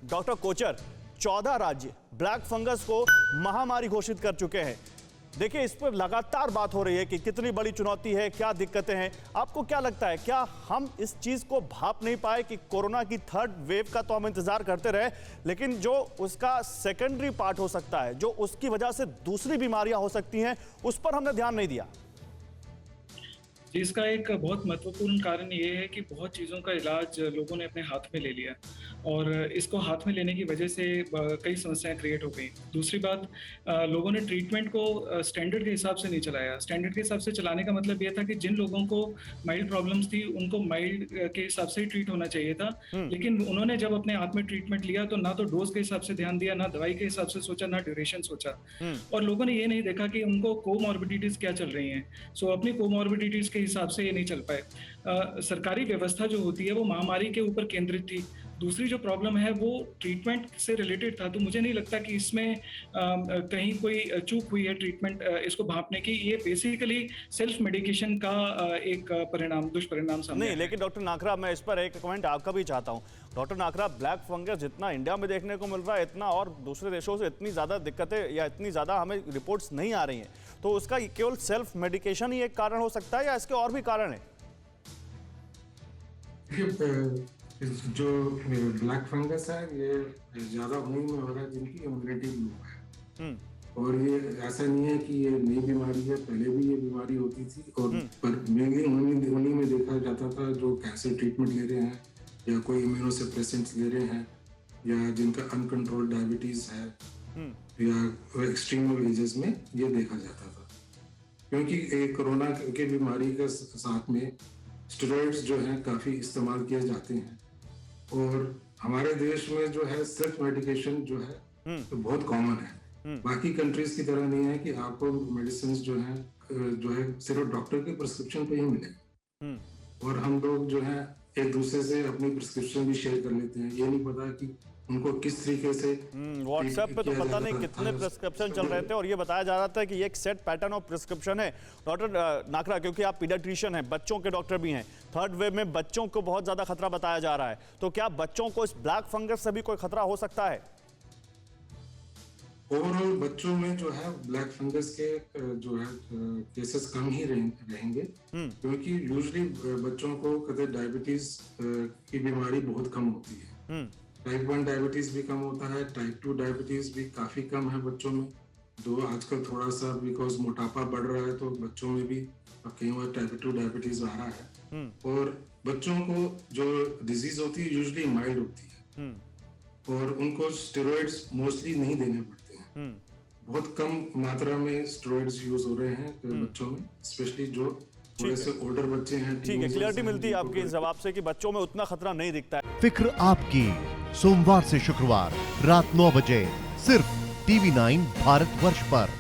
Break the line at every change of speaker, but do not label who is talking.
Doctor Kochhar, 14 राज्य black fungus को महामारी घोषित कर चुके हैं। देखिए, इस पर लगातार बात हो रही है कि कितनी बड़ी चुनौती है, क्या दिक्कतें हैं। आपको क्या लगता है, क्या हम इस चीज को भाप नहीं पाए कि कोरोना की थर्ड वेव का तो हम इंतजार करते रहे, लेकिन जो उसका सेकेंडरी पार्ट हो सकता है, जो उसकी वजह से दूसरी बीमारियां हो सकती हैं, उस पर हमने ध्यान नहीं दिया।
इसका एक बहुत महत्वपूर्ण कारण ये है कि बहुत चीज़ों का इलाज लोगों ने अपने हाथ में ले लिया और इसको हाथ में लेने की वजह से कई समस्याएं क्रिएट हो गई। दूसरी बात, लोगों ने ट्रीटमेंट को स्टैंडर्ड के हिसाब से नहीं चलाया। स्टैंडर्ड के हिसाब से चलाने का मतलब ये था कि जिन लोगों को माइल्ड प्रॉब्लम्स थी उनको माइल्ड के हिसाब से ही ट्रीट होना चाहिए था, लेकिन उन्होंने जब अपने हाथ में ट्रीटमेंट लिया तो ना तो डोज के हिसाब से ध्यान दिया, ना दवाई के हिसाब से सोचा, ना ड्यूरेशन सोचा। और लोगों ने ये नहीं देखा कि उनको कोमॉर्बिडिटीज क्या चल रही हैं। सो अपनी कोमॉर्बिडिटीज के हिसाब से ये नहीं चल पाए। सरकारी व्यवस्था जो होती है वो महामारी के ऊपर केंद्रित थी। दूसरी जो प्रॉब्लम है वो ट्रीटमेंट से रिलेटेड था, तो मुझे नहीं लगता कि इसमें कहीं कोई चूक हुई है ट्रीटमेंट इसको भांपने की। ये बेसिकली सेल्फ मेडिकेशन का एक दुष्परिणाम सामने
नहीं, लेकिन डॉक्टर नाकरा, मैं इस पर एक कमेंट आपका भी चाहता हूं। डॉक्टर नाकरा, ब्लैक फंगस जितना इंडिया में देखने को मिल रहा है, इतना और दूसरे देशों से इतनी ज़्यादा दिक्कतें या इतनी ज़्यादा हमें रिपोर्ट्स नहीं आ रही हैं, तो उसका केवल सेल्फ मेडिकेशन ही एक कारण हो सकता है या इसके और भी कारण है?
जो ब्लैक फंगस है ये ज्यादा उन्हीं में हो रहा है जिनकी इम्यूनिटी लो है। और ये ऐसा नहीं है कि ये नई बीमारी है, पहले भी ये बीमारी होती थी। और पर मेनली उन्हीं में देखा जाता था जो कैंसर ट्रीटमेंट ले रहे हैं या कोई इम्यूनोसप्रेसेंट्स ले रहे हैं या जिनका अनकंट्रोल्ड डायबिटीज है या एक्सट्रीम एजेस में ये देखा जाता था। क्योंकि कोरोना के बीमारी के साथ में स्टेरॉइड्स जो हैं काफ़ी इस्तेमाल किए जाते हैं और हमारे देश में जो है सेल्फ मेडिकेशन जो है तो बहुत कॉमन है। बाकी कंट्रीज की तरह नहीं है कि आपको मेडिसिन जो है सिर्फ डॉक्टर के प्रिस्क्रिप्शन पे ही मिलेंगे। और हम लोग जो है एक दूसरे से अपनी प्रिस्क्रिप्शन भी शेयर कर लेते हैं। ये नहीं पता कि उनको किस तरीके से
व्हाट्सएप पे तो पता नहीं कितने प्रिस्क्रिप्शन चल रहे थे और ये बताया जा रहा था कि ये एक सेट पैटर्न ऑफ प्रिस्क्रिप्शन है। डॉक्टर नाकरा, क्योंकि आप पीडियाट्रिशियन हैं, बच्चों के डॉक्टर भी हैं, थर्ड वेव में बच्चों को बहुत ज्यादा खतरा बताया जा रहा है, तो क्या बच्चों को इस ब्लैक फंगस से भी कोई खतरा हो सकता है?
ओवरऑल बच्चों में जो है ब्लैक फंगस के जो है केसेस कम ही रहेंगे क्योंकि यूजुअली बच्चों को कभी डायबिटीज की बीमारी बहुत कम होती है। टाइप 1 डायबिटीज भी कम होता है, टाइप 2 डायबिटीज भी काफी कम है बच्चों में। दो आजकल थोड़ा सा बिकॉज मोटापा बढ़ रहा है तो बच्चों में भी कई बार टाइप 2 डायबिटीज आ रहा है। और बच्चों को जो डिजीज होती है यूजुअली माइल्ड होती है और उनको स्टेरॉइड्स मोस्टली नहीं देने पड़ते हैं। बहुत कम मात्रा में स्टेरॉइड्स यूज हो रहे हैं बच्चों में, स्पेशली जो थोड़े से ओल्डर बच्चे हैं।
ठीक है, क्लियरिटी मिलती है आपके इस जवाब से कि बच्चों में उतना खतरा नहीं दिखता है।
फिक्र आपकी, सोमवार से शुक्रवार रात 9 बजे सिर्फ TV9 भारतवर्ष पर।